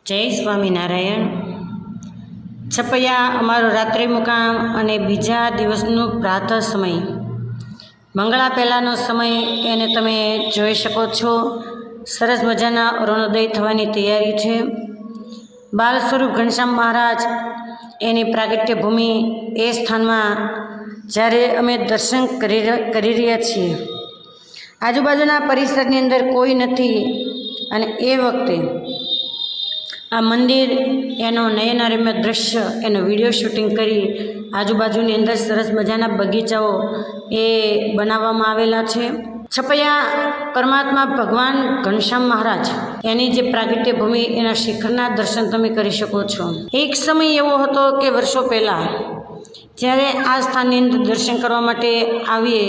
જય સ્વામિનારાયણ। છપૈયા અમારો રાત્રિ મુકામ અને બીજા દિવસનું પ્રાતઃ સમય, મંગળા પહેલાંનો સમય એને તમે જોઈ શકો છો। સરસ મજાના અરુણોદય થવાની તૈયારી છે। બાલ સ્વરૂપ ઘનશ્યામ મહારાજ એની પ્રાગટ્ય ભૂમિ એ સ્થાનમાં જ્યારે અમે દર્શન કરી રહ્યા છીએ, આજુબાજુના પરિસરની અંદર કોઈ નથી અને એ વખતે આ મંદિર એનો નયનારમ્ય દૃશ્ય એનો વિડીયો શૂટિંગ કરી આજુબાજુની અંદર સરસ મજાના બગીચાઓ એ બનાવવામાં આવેલા છે। છપૈયા પરમાત્મા ભગવાન ઘનશ્યામ મહારાજ એની જે પ્રાગટ્ય ભૂમિ એના શિખરના દર્શન તમે કરી શકો છો। એક સમય એવો હતો કે વર્ષો પહેલાં જ્યારે આ સ્થાનની અંદર દર્શન કરવા માટે આવીએ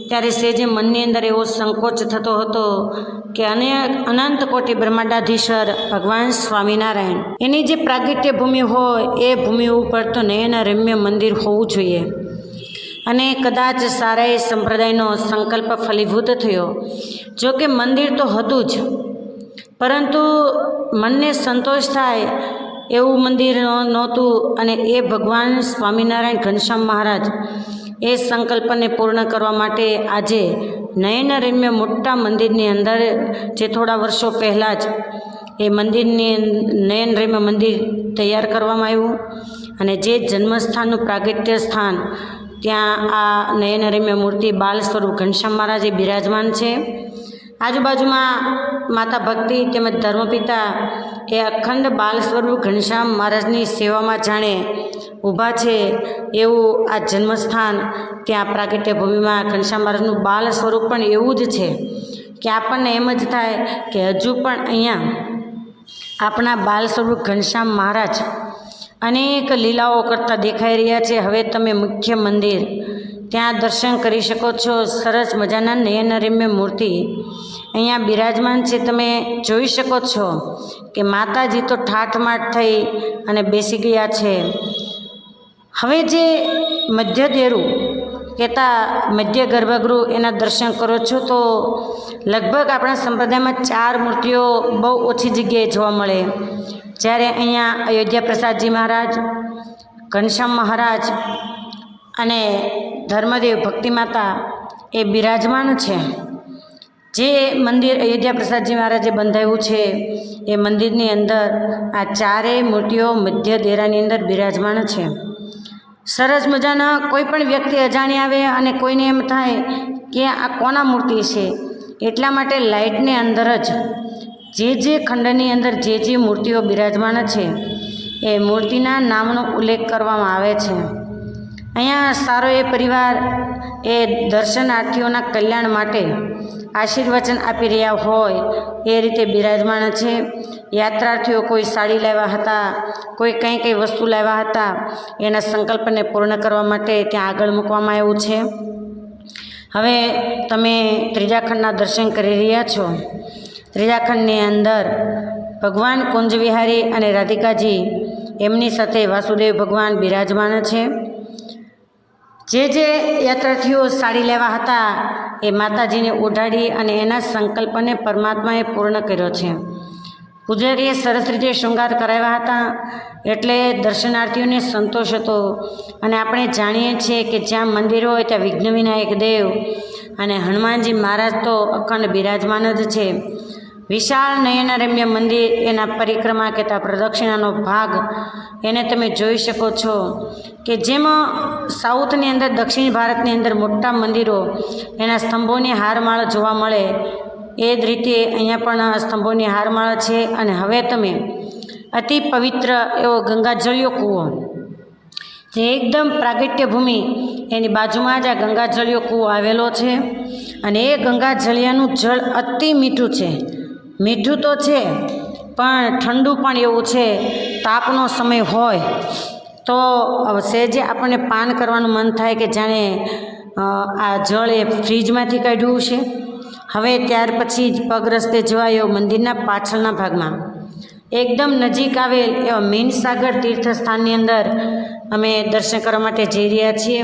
ત્યારે સેજે મનની અંદર એવો સંકોચ થતો હતો કે અનંત કોટી બ્રહ્માંડાધીશ્વર ભગવાન સ્વામિનારાયણ એની જે પ્રાગટ્ય ભૂમિ હોય એ ભૂમિ ઉપર તો નયનરમ્ય મંદિર હોવું જોઈએ। અને કદાચ સારા સંપ્રદાયનો સંકલ્પ ફલીભૂત થયો, જો કે મંદિર તો હતું જ, પરંતુ મનને સંતોષ થાય એવું મંદિર નહોતું। અને એ ભગવાન સ્વામિનારાયણ ઘનશ્યામ મહારાજ એ સંકલ્પને પૂર્ણ કરવા માટે આજે નયનરમ્ય મોટા મંદિરની અંદર જે થોડા વર્ષો પહેલાં જ એ મંદિરની નયનરમ્ય મંદિર તૈયાર કરવામાં આવ્યું અને જે જન્મસ્થાનનું પ્રાગટ્ય સ્થાન ત્યાં આ નયનરમ્ય મૂર્તિ બાલ સ્વરૂપ ઘનશ્યામ મહારાજે બિરાજમાન છે। આજુબાજુમાં માતા ભક્તિ તેમજ ધર્મપિતા એ અખંડ બાલ સ્વરૂપ ઘનશ્યામ મહારાજની સેવામાં જાણે ઊભા છે એવું આ જન્મસ્થાન ત્યાં પ્રાગટ્ય ભૂમિમાં ઘનશ્યામ મહારાજનું બાલ સ્વરૂપ પણ એવું જ છે કે આપણને એમ જ થાય કે હજુ પણ અહીંયા આપણા બાલ સ્વરૂપ ઘનશ્યામ મહારાજ અનેક લીલાઓ કરતા દેખાઈ રહ્યા છે। હવે તમે મુખ્ય મંદિર ત્યાં દર્શન કરી શકો છો। સરસ મજાના નયનરમ્ય મૂર્તિ અહીંયા બિરાજમાન છે, તમે જોઈ શકો છો કે માતાજી તો ઠાઠમાઠ થઈ અને બેસી ગયા છે। હવે જે મધ્ય દેરું કહેતા મધ્ય ગર્ભગૃહ એના દર્શન કરો છો તો લગભગ આપણા સંપ્રદાયમાં 4 મૂર્તિઓ બહુ ઓછી જગ્યાએ જોવા મળે, જ્યારે અહીંયા અયોધ્યા પ્રસાદજી મહારાજ, ઘનશ્યામ મહારાજ અને ધર્મદેવ ભક્તિમાતા એ બિરાજમાન છે। જે મંદિર અયોધ્યા પ્રસાદજી મહારાજે બંધાવ્યું છે એ મંદિરની અંદર આ 4 મૂર્તિઓ મધ્ય દેરાની અંદર બિરાજમાન છે। સરસ મજાના કોઈ પણ વ્યક્તિ અજાણી આવે અને કોઈને એમ થાય કે આ કોના મૂર્તિ છે, એટલા માટે લાઇટની અંદર જ જે ખંડની અંદર જે મૂર્તિઓ બિરાજમાન છે એ મૂર્તિના નામનો ઉલ્લેખ કરવામાં આવે છે। અહીંયા સારો એ પરિવાર એ દર્શનાર્થીઓના કલ્યાણ માટે આશીર્વચન આપી રહ્યા હોય એ રીતે બિરાજમાન છે। યાત્રાર્થીઓ કોઈ સાડી લાવ્યા હતા, કોઈ કઈ વસ્તુ લાવ્યા હતા, એના સંકલ્પને પૂર્ણ કરવા માટે ત્યાં આગળ મૂકવામાં આવ્યું છે। હવે તમે ત્રીજા ખંડના દર્શન કરી રહ્યા છો। ત્રીજા ખંડની અંદર ભગવાન કુંજવિહારી અને રાધિકાજી એમની સાથે વાસુદેવ ભગવાન બિરાજમાન છે। જે યાત્રાર્થીઓ સાડી લેવા હતા એ માતાજીને ઓઢાડી અને એના સંકલ્પને પરમાત્માએ પૂર્ણ કર્યો છે। પૂજારીએ સરસ રીતે શૃંગાર કરાવ્યા હતા એટલે દર્શનાર્થીઓને સંતોષ હતો। અને આપણે જાણીએ છીએ કે જ્યાં મંદિર હોય ત્યાં વિઘ્ન વિનાયક દેવ અને હનુમાનજી મહારાજ તો અખંડ બિરાજમાન જ છે। વિશાળ નયનરમ્ય મંદિર એના પરિક્રમા કહેતા પ્રદક્ષિણાનો ભાગ એને તમે જોઈ શકો છો કે જેમાં સાઉથની અંદર દક્ષિણ ભારતની અંદર મોટા મંદિરો એના સ્તંભોની હારમાળ જોવા મળે એ જ રીતે અહીંયા પણ સ્તંભોની હારમાળ છે। અને હવે તમે અતિ પવિત્ર એવો ગંગાજળિયો કૂવો, જે એકદમ પ્રાગટ્ય ભૂમિ એની બાજુમાં જ આ ગંગાજળિયો કૂવો આવેલો છે અને એ ગંગાજળિયાનું જળ અતિ મીઠું છે। મીઠું તો છે પણ ઠંડુ પણ એવું છે। તાપનો સમય હોય તો સહેજે આપણને પાન કરવાનું મન થાય કે જાણે આ જળ એ ફ્રીજમાંથી કાઢ્યું છે। હવે ત્યાર પછી જ પગ રસ્તે જવાયો મંદિરના પાછળના ભાગમાં એકદમ નજીક આવેલ એવા મીનસાગર તીર્થ સ્થાનની અંદર અમે દર્શન કરવા માટે જઈ રહ્યા છીએ।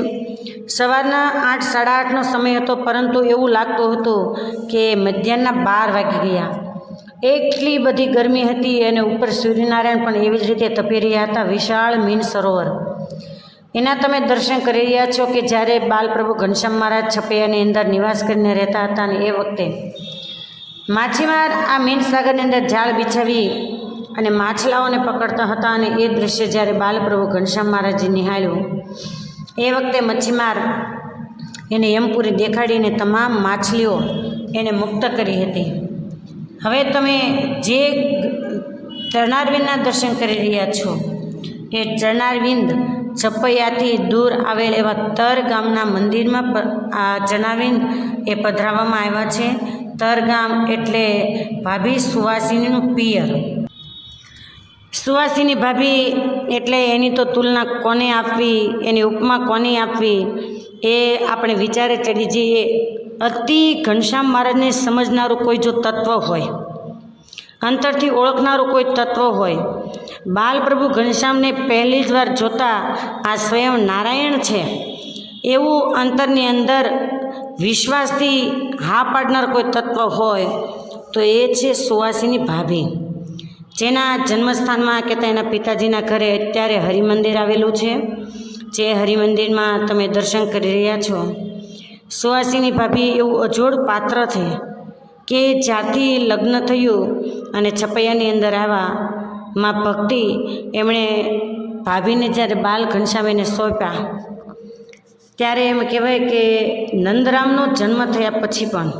સવારના 8, 8:30નો સમય હતો, પરંતુ એવું લાગતું હતું કે મધ્યાહનના 12 વાગી ગયા। એટલી બધી ગરમી હતી અને ઉપર સૂર્યનારાયણ પણ એવી જ રીતે તપી રહ્યા હતા. વિશાળ મીન સરોવર એના તમે દર્શન કરી રહ્યા છો કે જ્યારે બાલપ્રભુ ઘનશ્યામ મહારાજ છપૈયાની અંદર નિવાસ કરીને રહેતા હતા. અને એ વખતે માછીમાર આ મીન સાગરની અંદર જાળ બિછાવી અને માછલાઓને પકડતા હતા. અને એ દૃશ્ય જ્યારે બાલપ્રભુ ઘનશ્યામ મહારાજે નિહાળ્યું એ વખતે મચ્છીમાર એને યમપુરી દેખાડીને તમામ માછલીઓ એને મુક્ત કરી હતી. હવે તમે જે ચરણારવિંદના દર્શન કરી રહ્યા છો એ ચરણારવિંદ છપૈયાથી દૂર આવેલ એવા તર ગામના મંદિરમાં આ ચરણારવિંદ એ પધરાવવામાં આવ્યા છે. તર ગામ એટલે ભાભી સુવાસિનીનું પિયર. સુવાસિની ભાભી એટલે એની તો તુલના કોને આપવી, એની ઉપમા કોને આપવી એ આપણે વિચારે ચડી જઈએ. અતિ ઘનશ્યામ મહારાજને સમજનારું કોઈ જો તત્વ હોય, અંતરથી ઓળખનારું કોઈ તત્વ હોય, બાલપ્રભુ ઘનશ્યામને પહેલી જ વાર જોતા આ સ્વયં નારાયણ છે એવું અંતરની અંદર વિશ્વાસથી હા પાડનાર કોઈ તત્વ હોય તો એ છે સુવાસિની ભાભી, જેના જન્મસ્થાનમાં કે એના પિતાજીના ઘરે અત્યારે હરિમંદિર આવેલું છે. જે હરિમંદિરમાં તમે દર્શન કરી રહ્યા છો. સુવાસિની ભાભી એવું અજોડ પાત્ર છે કે જ્યારથી લગ્ન થયું અને છપૈયાની અંદર આવ્યા માં ભક્તિ એમણે ભાભીને જ્યારે બાલ ઘનશ્યામ એને સોંપ્યા ત્યારે એમ કહેવાય કે નંદરામનો જન્મ થયા પછી પણ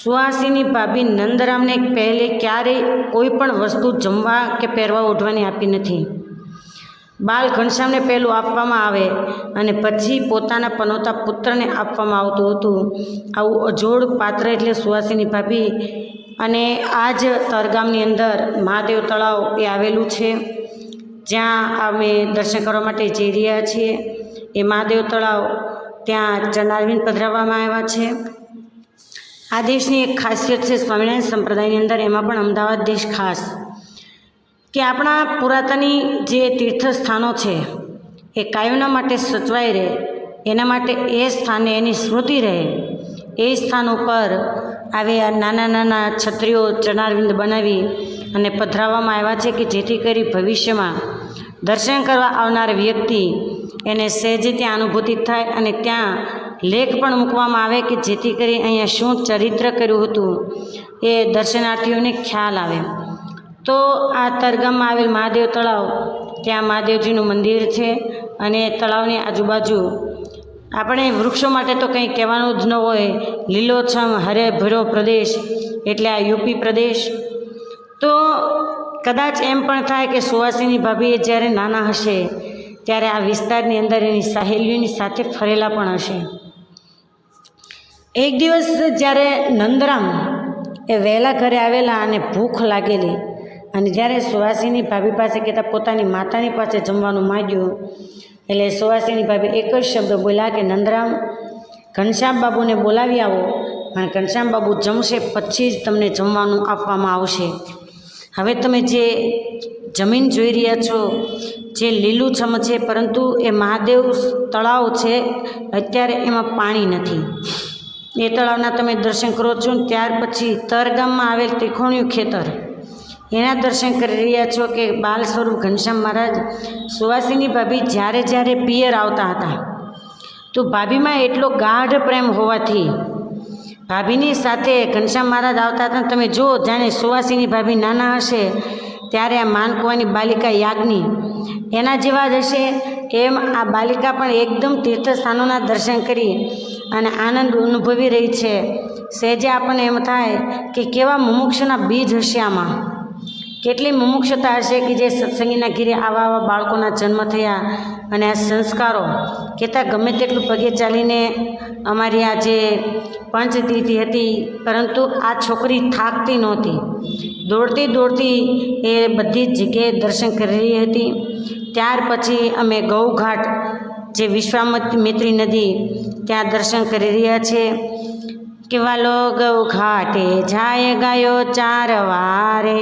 સુવાસિની ભાભી નંદરામને પહેલે ક્યારેય કોઈ પણ વસ્તુ જમવા કે પહેરવા ઓઢવાની આપી નથી. બાલ ઘનશ્યામને પહેલું આપવામાં આવે અને પછી પોતાના પનોતા પુત્રને આપવામાં આવતું હતું. આવું અજોડ પાત્ર એટલે સુવાસિની ભાભી. અને આ જ તરગામની અંદર મહાદેવ તળાવ એ આવેલું છે, જ્યાં અમે દર્શન કરવા માટે જઈ રહ્યા છીએ. એ મહાદેવ તળાવ ત્યાં ચરણારવિંદ પધરાવવામાં આવ્યા છે. આ દેશની એક ખાસિયત છે સ્વામિનારાયણ સંપ્રદાયની અંદર, એમાં પણ અમદાવાદ દેશ ખાસ, કે આપણા પુરાતની જે તીર્થસ્થાનો છે એ કાયમના માટે સચવાઈ રહે, એના માટે એ સ્થાને એની સ્મૃતિ રહે, એ સ્થાન ઉપર આવી આ નાના નાના છત્રીઓ ચરણારવિંદ બનાવી અને પધરાવવામાં આવ્યા છે કે જેથી કરી ભવિષ્યમાં દર્શન કરવા આવનાર વ્યક્તિ એને સહેજે ત્યાં અનુભૂતિ થાય અને ત્યાં લેખ પણ મૂકવામાં આવે કે જેથી કરી અહીંયા શું ચરિત્ર કર્યું હતું એ દર્શનાર્થીઓને ખ્યાલ આવે. તો આ તરગામમાં આવેલ મહાદેવ તળાવ, ત્યાં મહાદેવજીનું મંદિર છે અને તળાવની આજુબાજુ આપણે વૃક્ષો માટે તો કંઈ કહેવાનું જ ન હોય, લીલોછમ હરેભરો પ્રદેશ એટલે આ યુપી પ્રદેશ. તો કદાચ એમ પણ થાય કે સુવાસિની ભાભીએ જ્યારે નાના હશે ત્યારે આ વિસ્તારની અંદર એની સહેલીઓની સાથે ફરેલા પણ હશે. એક દિવસ જ્યારે નંદરામ એ વહેલા ઘરે આવેલા અને ભૂખ લાગેલી અને જ્યારે સુવાસિની ભાભી પાસે કહેતા પોતાની માતાની પાસે જમવાનું માંગ્યું એટલે સુવાસિની ભાભી એક જ શબ્દ બોલ્યા કે નંદરામ, ઘનશ્યામ બાબુને બોલાવી આવો અને ઘનશ્યામ બાબુ જમશે પછી જ તમને જમવાનું આપવામાં આવશે. હવે તમે જે જમીન જોઈ રહ્યા છો જે લીલુંછમ છે, પરંતુ એ મહાદેવ તળાવ છે, અત્યારે એમાં પાણી નથી. એ તળાવના તમે દર્શન કરો છો. ત્યાર પછી તરગામમાં આવેલ ત્રિકોણીયું ખેતર એના દર્શન કરી રહ્યા છો કે બાલ સ્વરૂપ ઘનશ્યામ મહારાજ સુવાસિની ભાભી જ્યારે જ્યારે પિયર આવતા હતા તો ભાભીમાં એટલો ગાઢ પ્રેમ હોવાથી ભાભીની સાથે ઘનશ્યામ મહારાજ આવતા હતા. તમે જુઓ જાણે સુવાસિની ભાભી નાના હશે ત્યારે આ માનકુવાની બાલિકા યાજ્ઞી એના જેવા જ હશે, એમ આ બાલિકા પણ એકદમ તીર્થસ્થાનોના દર્શન કરી અને આનંદ અનુભવી રહી છે. સહેજે આપણને એમ થાય કે કેવા મુમુક્ષુના બીજ હશે, આમાં કેટલી મુમુક્ષતા હશે કે જે સત્સંગીના ઘીરે આવા આવા બાળકોના જન્મ થયા અને આ સંસ્કારો કહેતા ગમે તેટલું પગે ચાલીને અમારી આ જે પંચતીથી હતી, પરંતુ આ છોકરી થાકતી નહોતી, દોડતી દોડતી એ બધી જ જગ્યાએ દર્શન કરી રહી હતી. ત્યાર પછી અમે ગૌઘાટ જે વિશ્વામિત્રી નદી ત્યાં દર્શન કરી રહ્યા છે કે વાલો ગૌ ઘાટે જાય ગયો ચાર વારે,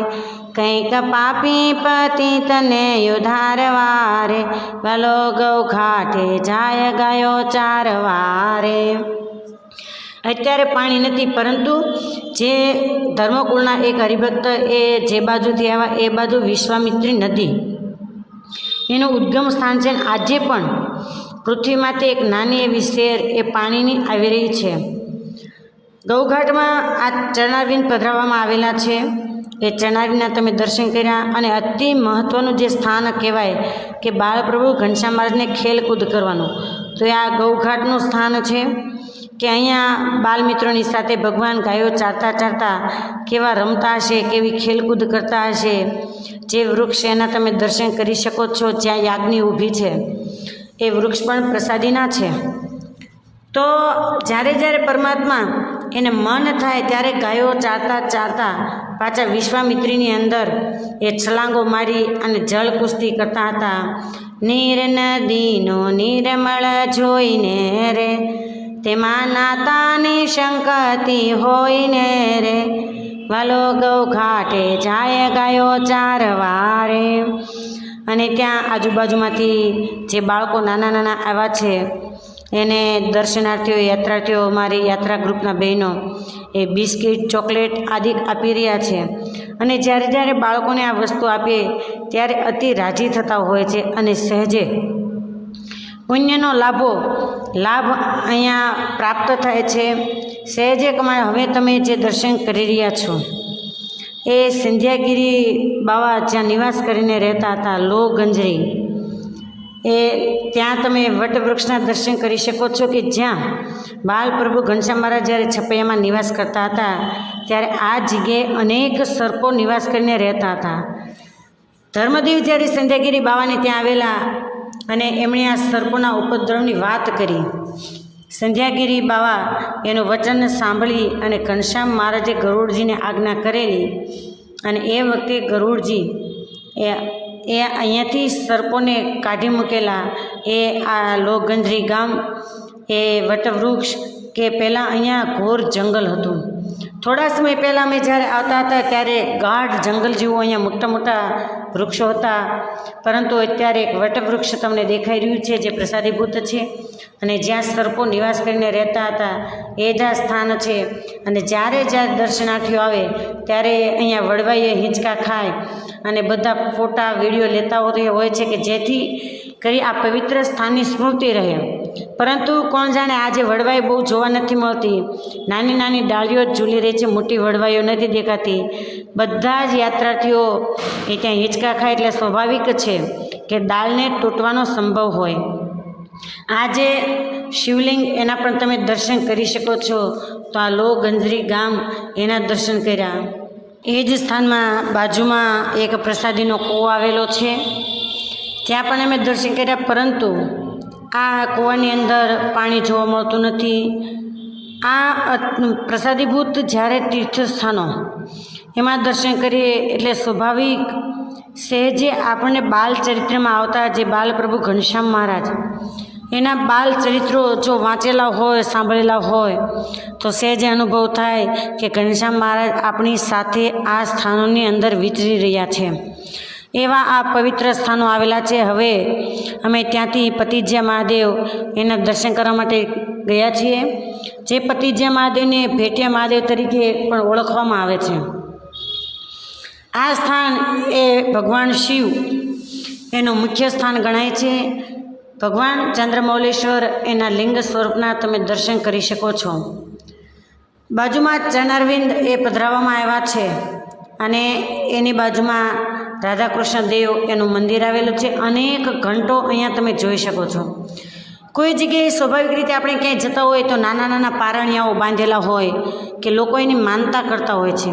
કંઈક પાપી પતિ તને ઉધારવારે, વાલો ગૌ ઘાટે જાય ગયો ચાર વારે. અત્યારે પાણી નથી, પરંતુ જે ધર્મકુળના એક હરિભક્ત એ જે બાજુથી આવ્યા એ બાજુ વિશ્વામિત્રી નદી એનું ઉદ્ગમ સ્થાન છે. આજે પણ પૃથ્વીમાંથી એક નાની એવી શેર એ પાણીની આવી રહી છે. ગૌઘાટમાં આ ચરણારવિંદ પધરાવવામાં આવેલા છે. એ ચરણારવિંદના તમે દર્શન કર્યા. અને અતિ મહત્ત્વનું જે સ્થાન કહેવાય કે બાળપ્રભુ ઘનશ્યામ મહારાજને ખેલકૂદ કરવાનું, તો એ આ ગૌઘાટનું સ્થાન છે કે અહીંયા બાલમિત્રોની સાથે ભગવાન ગાયો ચારતા ચારતા કેવા રમતા હશે, કેવી ખેલકૂદ કરતા હશે. જે વૃક્ષ એના તમે દર્શન કરી શકો છો, જ્યાં યાજ્ઞી ઊભી છે એ વૃક્ષ પણ પ્રસાદીના છે. તો જ્યારે જ્યારે પરમાત્મા એને મન થાય ત્યારે ગાયો ચારતા ચારતા પાછા વિશ્વામિત્રીની અંદર એ છલાંગો મારી અને જળ કુસ્તી કરતા હતા. નીર નદીનો નિર્મળ જોઈને રે, તેમાં નાતાની શંકતી હોઈને રે, વાલો ગૌઘાટે જાય ગાયો ચારવા રે. અને ત્યાં આજુબાજુમાંથી જે બાળકો નાના નાના આવ્યા છે એને દર્શનાર્થીઓ, યાત્રાર્થીઓ, મારી યાત્રા ગ્રુપના બહેનો એ બિસ્કિટ, ચોકલેટ આદિ આપી રહ્યા છે. અને જ્યારે જ્યારે બાળકોને આ વસ્તુ આપીએ ત્યારે અતિ રાજી થતા હોય છે અને સહેજે પુણ્યનો લાભ અહીંયા પ્રાપ્ત થાય છે. સહેજે કમાય. હવે તમે જે દર્શન કરી રહ્યા છો એ સિંધિયાગીરી બાવા જ્યાં નિવાસ કરીને રહેતા હતા, લો ગંજરી, એ ત્યાં તમે વટવૃક્ષના દર્શન કરી શકો છો કે જ્યાં બાલપ્રભુ ઘનશ્યામ મહારાજ જ્યારે છપૈયામાં નિવાસ કરતા હતા ત્યારે આ જગ્યાએ અનેક સર્પો નિવાસ કરીને રહેતા હતા. ધર્મદેવ જ્યારે સિંધિયાગીરી બાવાને ત્યાં આવેલા અને એમણે આ સર્પોના ઉપદ્રવની વાત કરી. સિંધિયાગીરી બાવા એનું વચન સાંભળી અને ઘનશ્યામ મહારાજે ગરુડજીને આજ્ઞા કરેલી. અને એ વખતે ગરુડજી એ અહીંયાથી સર્પોને કાઢી મૂકેલા. એ આ લોગંજરી ગામ એ વટવૃક્ષ કે પહેલાં અહીંયા ઘોર જંગલ હતું. થોડા સમય પહેલાં અમે જ્યારે આવતા હતા ત્યારે ગાઢ જંગલ જેવું અહીંયા મોટા મોટા વૃક્ષો હતા, પરંતુ અત્યારે એક વટવૃક્ષ તમને દેખાઈ રહ્યું છે જે પ્રસાદીભૂત છે અને જ્યાં સર્પો નિવાસ કરીને રહેતા હતા એ જ આ સ્થાન છે. અને જ્યારે જ્યારે દર્શનાર્થીઓ આવે ત્યારે અહીંયા વડવાઈએ હિંચકા ખાય અને બધા ફોટા વિડીયો લેતા હોય છે કે જેથી કરી આ પવિત્ર સ્થાનની સ્મૃતિ રહે. પરંતુ કોણ જાણે આજે વડવાઈ બહુ જોવા નથી મળતી. નાની નાની ડાળીઓ જ ઝૂલી રહી છે, મોટી વડવાઈઓ નથી દેખાતી. બધા જ યાત્રાર્થીઓ એ ત્યાં હિંચકા ખાય એટલે સ્વાભાવિક છે કે ડાળને તૂટવાનો સંભવ હોય. આ જે શિવલિંગ એના પણ તમે દર્શન કરી શકો છો. તો આ લો ગંજરી ગામ એના દર્શન કર્યા. એ જ સ્થાનમાં બાજુમાં એક પ્રસાદીનો કૂવો આવેલો છે, ત્યાં પણ અમે દર્શન કર્યા. પરંતુ આ કૂવાની અંદર પાણી જોવા મળતું નથી. આ પ્રસાદીભૂત જ્યારે તીર્થસ્થાનો એમાં દર્શન કરીએ એટલે સ્વાભાવિક સહેજે આપણને બાલચરિત્રમાં આવતા જે બાલપ્રભુ ઘનશ્યામ મહારાજ એના બાલચરિત્રો જો વાંચેલા હોય, સાંભળેલા હોય તો સહેજે અનુભવ થાય કે ઘનશ્યામ મહારાજ આપણી સાથે આ સ્થાનોની અંદર વિચરી રહ્યા છે. એવા આ પવિત્ર સ્થાનો આવેલા છે. હવે અમે ત્યાંથી પતિજ્યા મહાદેવ એના દર્શન કરવા માટે ગયા છીએ, જે પતિજ્યા મહાદેવને ભેટિયા મહાદેવ તરીકે પણ ઓળખવામાં આવે છે. આ સ્થાન એ ભગવાન શિવ એનું મુખ્ય સ્થાન ગણાય છે. ભગવાન ચંદ્રમૌલેશ્વર એના લિંગ સ્વરૂપના તમે દર્શન કરી શકો છો. બાજુમાં ચરણારવિંદ એ પધરાવવામાં આવ્યા છે અને એની બાજુમાં રાધાકૃષ્ણ દેવ એનું મંદિર આવેલું છે. અનેક ઘંટો અહીંયા તમે જોઈ શકો છો. કોઈ જગ્યાએ સ્વાભાવિક રીતે આપણે ક્યાંય જતા હોય તો નાના નાના પારણિયાઓ બાંધેલા હોય કે લોકો એની માનતા કરતા હોય છે.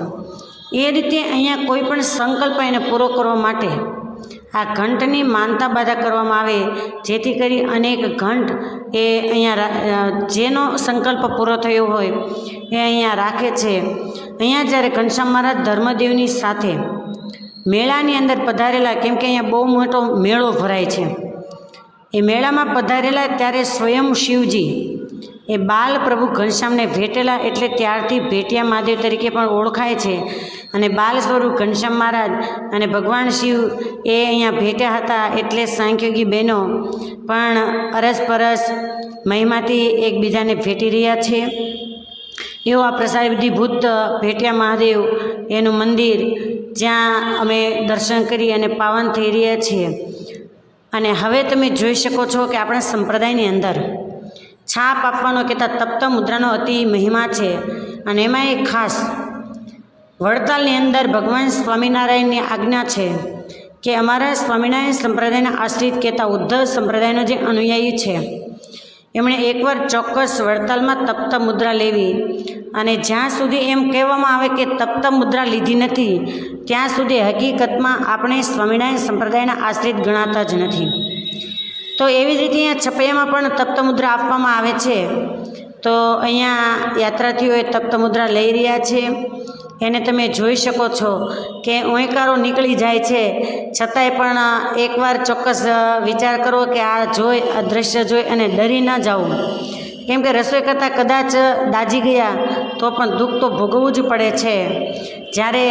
એ રીતે અહીંયા કોઈ પણ સંકલ્પ એને પૂરો કરવા માટે આ ઘંટની માનતા બાધા કરવામાં આવે, જેથી કરી અનેક ઘંટ એ અહીંયા જેનો સંકલ્પ પૂરો થયો હોય એ અહીંયા રાખે છે. અહીંયા જ્યારે ઘનશ્યામ મહારાજ ધર્મદેવની સાથે મેળાની અંદર પધારેલા, કેમ કે અહીંયા બહુ મોટો મેળો ભરાય છે, એ મેળામાં પધારેલા ત્યારે સ્વયં શિવજી એ બાલ પ્રભુ ઘનશ્યામને ભેટેલા, એટલે ત્યારથી ભેટિયા મહાદેવ તરીકે પણ ઓળખાય છે. અને બાલ સ્વરૂપ ઘનશ્યામ મહારાજ અને ભગવાન શિવ એ અહીંયા ભેટ્યા હતા, એટલે સાંખ્યોગી બહેનો પણ અરસપરસ મહિમાથી એકબીજાને ભેટી રહ્યા છે. એવું આ પ્રસાદીભૂત ભેટિયા મહાદેવ એનું મંદિર જ્યાં અમે દર્શન કરી અને પાવન થઈ રહ્યા છીએ. અને હવે તમે જોઈ શકો છો કે આપણા સંપ્રદાયની અંદર છાપ આપવાનો કહેતા તપ્ત મુદ્રાનો અતિ મહિમા છે. અને એમાં એક ખાસ વડતાલની અંદર ભગવાન સ્વામિનારાયણની આજ્ઞા છે કે અમારા સ્વામિનારાયણ સંપ્રદાયના આશ્રિત કહેતા ઉદ્ધવ સંપ્રદાયનો જે અનુયાયી છે એમણે એકવાર ચોક્કસ વડતાલમાં તપ્ત મુદ્રા લેવી, અને જ્યાં સુધી એમ કહેવામાં આવે કે તપ્ત મુદ્રા લીધી નથી ત્યાં સુધી હકીકતમાં આપણે સ્વામિનારાયણ સંપ્રદાયના આશ્રિત ગણાતા જ નથી. તો એવી જ રીતે અહીંયા છપૈયામાં પણ તપ્ત મુદ્રા આપવામાં આવે છે. તો અહીંયા યાત્રાર્થીઓએ તપ્ત મુદ્રા લઈ રહ્યા છે. એને તમે જોઈ શકો છો કે ઓંયકારો નીકળી જાય છે, છતાંય પણ એકવાર ચોક્કસ વિચાર કરો કે આ દ્રશ્ય જોઈ અને ડરી ન જાઓ. કેમ કે રસોઈ કરતાં કદાચ દાજી ગયા તો પણ દુઃખ તો ભોગવવું જ પડે છે. જ્યારે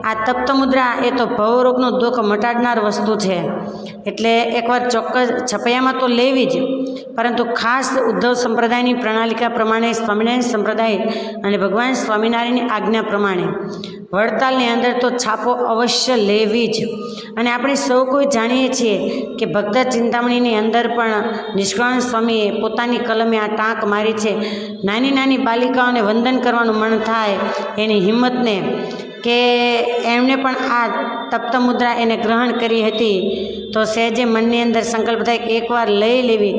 આ તપ્ત મુદ્રા એ તો ભવરોગનું દુઃખ મટાડનાર વસ્તુ છે. એટલે એકવાર ચોક્કસ છપૈયામાં તો લેવી જ, પરંતુ ખાસ ઉદ્ધવ સંપ્રદાયની પ્રણાલિકા પ્રમાણે સ્વામિનારાયણ સંપ્રદાય અને ભગવાન સ્વામિનારાયણની આજ્ઞા પ્રમાણે વડતાલની અંદર તો છાપો અવશ્ય લેવી જ. અને આપણે સૌ કોઈ જાણીએ છીએ કે ભક્ત ચિંતામણીની અંદર પણ નિષ્કાળ સ્વામીએ પોતાની કલમે આ ટાંક મારી છે. નાની નાની બાલિકાઓને વંદન કરવાનું મન થાય એની હિંમતને, કે એમણે પણ આ તપ્ત મુદ્રા એને ગ્રહણ કરી હતી. તો સહેજે મનની અંદર સંકલ્પ થાય કે એકવાર લઈ લેવી.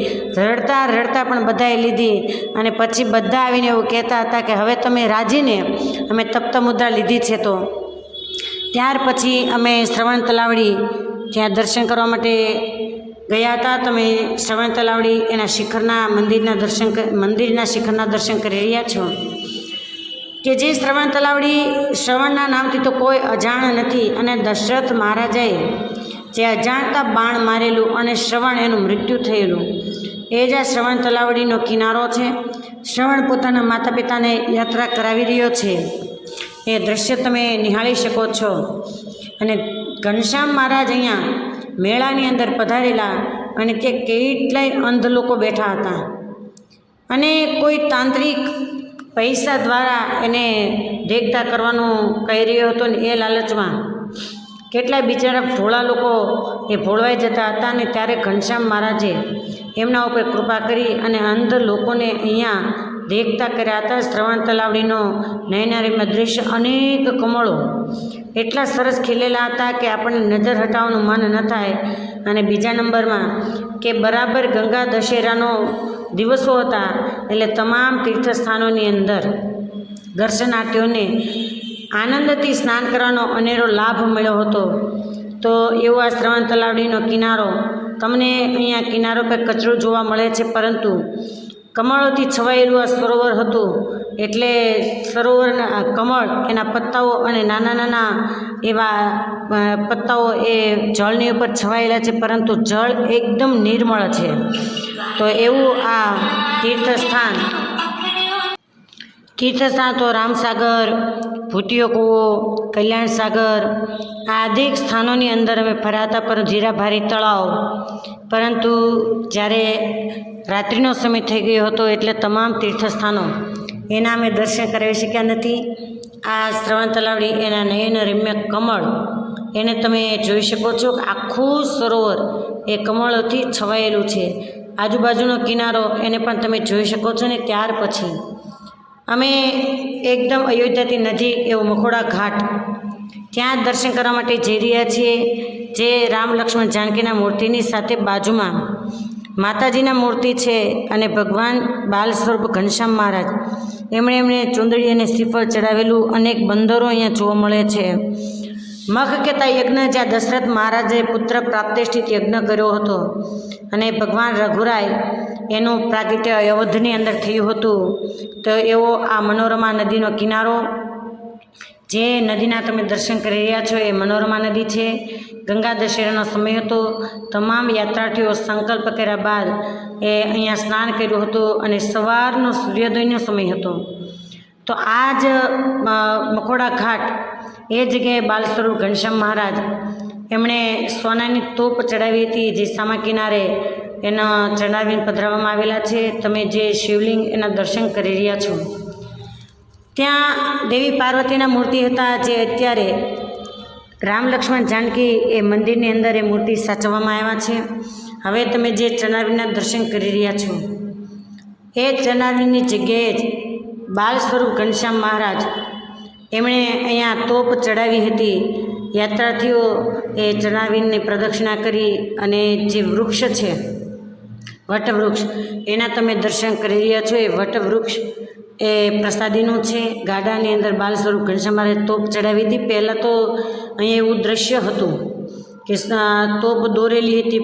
રડતા રડતા પણ બધાએ લીધી, અને પછી બધા આવીને એવું કહેતા હતા કે હવે તમે રાજીને અમે તપ્ત મુદ્રા લીધી છે. તો ત્યાર પછી અમે શ્રવણ તલાવડી ત્યાં દર્શન કરવા માટે ગયા હતા. તમે શ્રવણ તલાવડી એના શિખરના મંદિરના શિખરના દર્શન કરી રહ્યા છો કે જે શ્રવણ તલાવડી શ્રવણના નામથી તો કોઈ અજાણ નથી. અને દશરથ મહારાજાએ જે અજાણતા બાણ મારેલું અને શ્રવણ એનું મૃત્યુ થયેલું એ જ આ શ્રવણ તલાવડીનો કિનારો છે. શ્રવણ પોતાના માતા પિતાને યાત્રા કરાવી રહ્યો છે. એ દૃશ્ય તમે નિહાળી શકો છો. અને ઘનશ્યામ મહારાજ અહીંયા મેળાની અંદર પધારેલા, અને તે કેટલાય અંધ લોકો બેઠા હતા. અને કોઈ તાંત્રિક પૈસા દ્વારા એને દેખતા કરવાનું કહી રહ્યો હતો, ને એ લાલચમાં કેટલાય બિચારા ભોળા લોકો એ ભોળવાઈ જતા હતા. અને ત્યારે ઘનશ્યામ મહારાજે એમના ઉપર કૃપા કરી અને અંધ લોકોને અહીંયા દેખતા કર્યા હતા. શ્રવણ તલાવડીનો નયનારમ્ય દૃશ્ય, અનેક કમળો એટલા સરસ ખીલેલા હતા કે આપણને નજર હટાવવાનું મન ન થાય. અને બીજા નંબરમાં કે બરાબર ગંગા દશેરાનો દિવસો હતા, એટલે તમામ તીર્થસ્થાનોની અંદર દર્શનાર્થીઓને આનંદથી સ્નાન કરવાનો અનેરો લાભ મળ્યો હતો. તો એવો આ શ્રવણ તલાવડીનો કિનારો, તમને અહીંયા કિનારો પર કચરો જોવા મળે છે, પરંતુ કમળોથી છવાયેલું આ સરોવર હતું. એટલે સરોવરના કમળ, એના પત્તાઓ અને નાના નાના એવા પત્તાઓ એ જળની ઉપર છવાયેલા છે, પરંતુ જળ એકદમ નિર્મળ છે. તો એવું આ તીર્થસ્થાન તો રામસાગર, ભૂતિયો કૂવો, કલ્યાણ સાગર આદિક સ્થાનોની અંદર અમે ફર્યા હતા, પર જીરાભારી તળાવ. પરંતુ જ્યારે રાત્રિનો સમય થઈ ગયો હતો એટલે તમામ તીર્થસ્થાનો એના અમે દર્શન કરાવી શક્યા નથી. આ શ્રવણ તલાવડી એના નયનરમ્ય કમળ એને તમે જોઈ શકો છો કે આખું સરોવર એ કમળોથી છવાયેલું છે. આજુબાજુનો કિનારો એને પણ તમે જોઈ શકો છો. ને ત્યાર પછી અમે એકદમ અયોધ્યાથી નજીક એવો મખોડા ઘાટ, ત્યાં દર્શન કરવા માટે જઈ રહ્યા છીએ. જે રામ લક્ષ્મણ જાનકીના મૂર્તિની સાથે બાજુમાં માતાજીના મૂર્તિ છે, અને ભગવાન બાલ સ્વરૂપ ઘનશ્યામ મહારાજ એમણે ચૂંદડી અને શ્રીફળ ચડાવેલું અનેક બંદરો અહીંયા જોવા મળે છે. મખ કહેતા યજ્ઞ, જ્યાં દશરથ મહારાજે પુત્ર પ્રાપ્તિષ્ઠિત યજ્ઞ કર્યો હતો, અને ભગવાન રઘુરાય એનું પ્રાગટ્ય અયોધ્યાની અંદર થયું હતું. તો એવો આ મનોરમા નદીનો કિનારો, જે નદીના તમે દર્શન કરી રહ્યા છો એ મનોરમા નદી છે. ગંગા દશેરાનો સમય હતો. તમામ યાત્રાર્થીઓ સંકલ્પ કર્યા બાદ એ અહીંયા સ્નાન કર્યું હતું, અને સવારનો સૂર્યોદયનો સમય હતો. તો આ જ મખોડા ઘાટ, એ જગ્યાએ બાલ સ્વરૂપ ઘનશ્યામ મહારાજ એમણે સોનાની તોપ ચડાવી હતી, જે સામા કિનારે એના ચડાવીને પધરાવવામાં આવેલા છે. તમે જે શિવલિંગ એના દર્શન કરી રહ્યા છો. ત્યાં દેવી પાર્વતીના મૂર્તિ હતા, જે અત્યારે રામ લક્ષ્મણ જાનકી એ મંદિરની અંદર એ મૂર્તિ સાચવવામાં આવ્યા છે. હવે તમે જે ચરણાવીરના દર્શન કરી રહ્યા છો એ ચરણાવીરની જગ્યાએ જ બાલ સ્વરૂપ ઘનશ્યામ મહારાજ એમણે અહીંયા તોપ ચડાવી હતી. યાત્રાર્થીઓ એ ચરણાવીરની પ્રદક્ષિણા કરી અને જે વૃક્ષ છે વટવૃક્ષ એના તમે દર્શન કરી રહ્યા છો. એ વટવૃક્ષ એ પ્રસાદીનું છે. ગાડાની અંદર બાલ સ્વરૂપ ઘનશ્યામ મહારાજ તોપ ચડાવી હતી. પહેલાં તો અહીંયા એવું દ્રશ્ય હતું કે તોપ દોરેલી હતી,